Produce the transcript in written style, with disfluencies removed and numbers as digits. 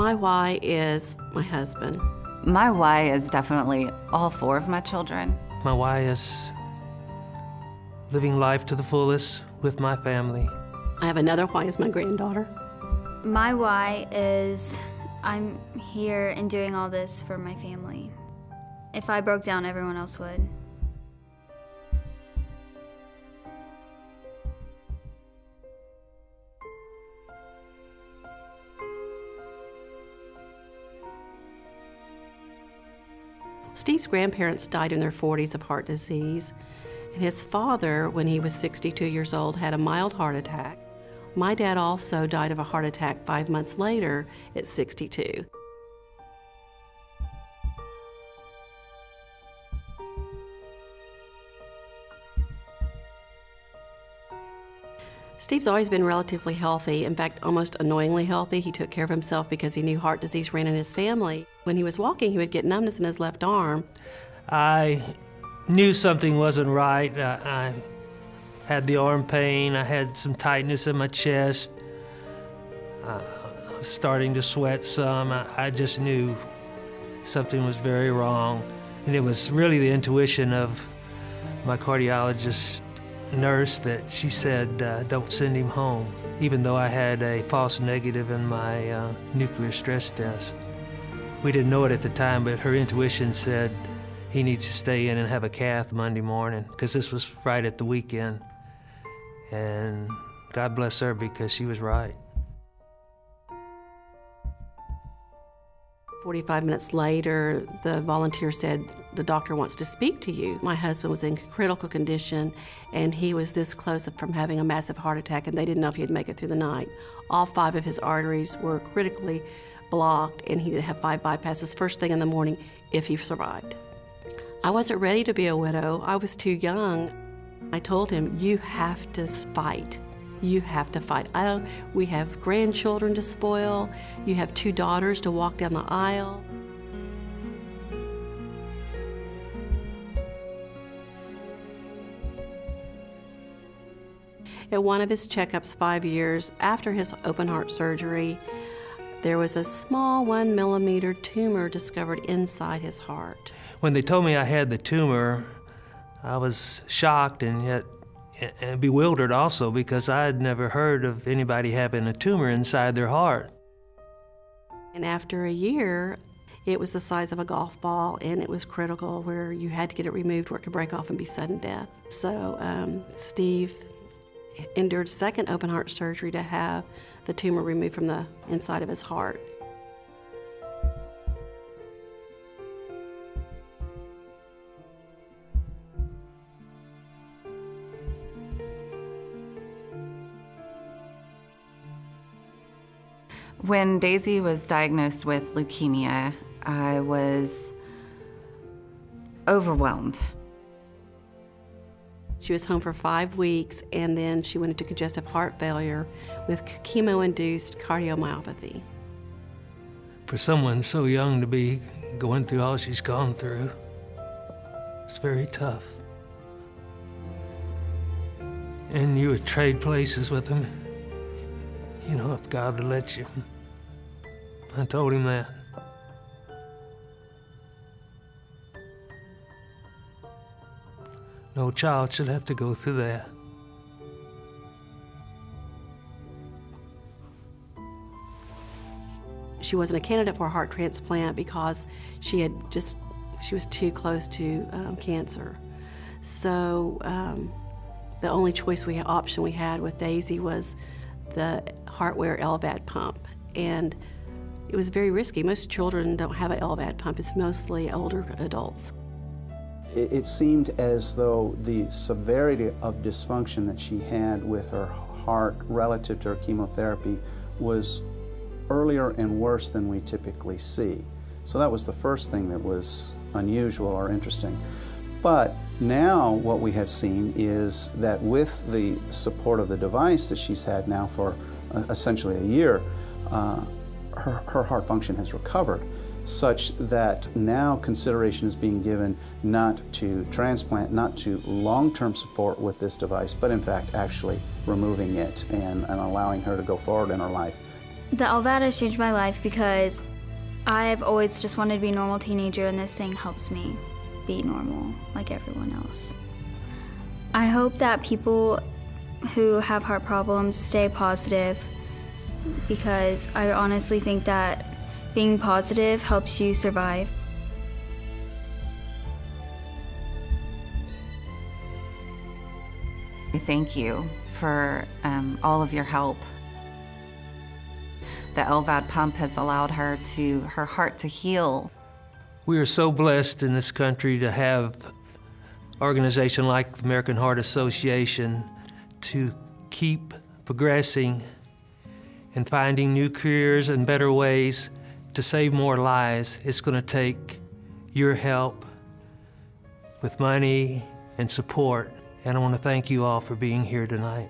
My why is my husband. My why is definitely all 4 of my children. My why is living life to the fullest with my family. I have another why is my granddaughter. My why is I'm here and doing all this for my family. If I broke down, everyone else would. Steve's grandparents died in their 40s of heart disease, and his father, when he was 62 years old, had a mild heart attack. My dad also died of a heart attack 5 months later at 62. Steve's always been relatively healthy, in fact, almost annoyingly healthy. He took care of himself because he knew heart disease ran in his family. When he was walking, he would get numbness in his left arm. I knew something wasn't right. I had the arm pain. I had some tightness in my chest. I was starting to sweat some. I just knew something was very wrong. And it was really the intuition of my cardiologist nurse that she said, don't send him home, even though I had a false negative in my nuclear stress test. We didn't know it at the time, but her intuition said he needs to stay in and have a cath Monday morning, because this was right at the weekend. And God bless her, because she was right. 45 minutes later, the volunteer said, the doctor wants to speak to you. My husband was in critical condition, and he was this close from having a massive heart attack, and they didn't know if he'd make it through the night. All 5 of his arteries were critically blocked, and he did have 5 bypasses first thing in the morning if he survived. I wasn't ready to be a widow. I was too young. I told him, you have to fight. You have to fight. We have grandchildren to spoil. You have 2 daughters to walk down the aisle. At one of his checkups 5 years after his open heart surgery, there was a small 1 millimeter tumor discovered inside his heart. When they told me I had the tumor, I was shocked and yet bewildered also, because I had never heard of anybody having a tumor inside their heart. And after a year, it was the size of a golf ball, and it was critical where you had to get it removed where it could break off and be sudden death. So Steve endured second open heart surgery to have the tumor removed from the inside of his heart. When Daisy was diagnosed with leukemia, I was overwhelmed. She was home for 5 weeks, and then she went into congestive heart failure with chemo-induced cardiomyopathy. For someone so young to be going through all she's gone through, it's very tough. And you would trade places with him, you know, if God would let you. I told him that. No child should have to go through that. She wasn't a candidate for a heart transplant because she was too close to cancer. So the only option we had with Daisy was the Heartware LVAD pump, and it was very risky. Most children don't have an LVAD pump. It's mostly older adults. It seemed as though the severity of dysfunction that she had with her heart relative to her chemotherapy was earlier and worse than we typically see. So that was the first thing that was unusual or interesting. But now what we have seen is that with the support of the device that she's had now for essentially a year, her heart function has recovered, such that now consideration is being given not to transplant, not to long-term support with this device, but in fact actually removing it and allowing her to go forward in her life The LVAD has changed my life because I've always just wanted to be a normal teenager, and this thing helps me be normal like everyone else. I hope that people who have heart problems stay positive, because I honestly think that being positive helps you survive. Thank you for all of your help. The LVAD pump has allowed her heart to heal. We are so blessed in this country to have an organization like the American Heart Association to keep progressing and finding new careers and better ways to save more lives. It's going to take your help with money and support. And I want to thank you all for being here tonight.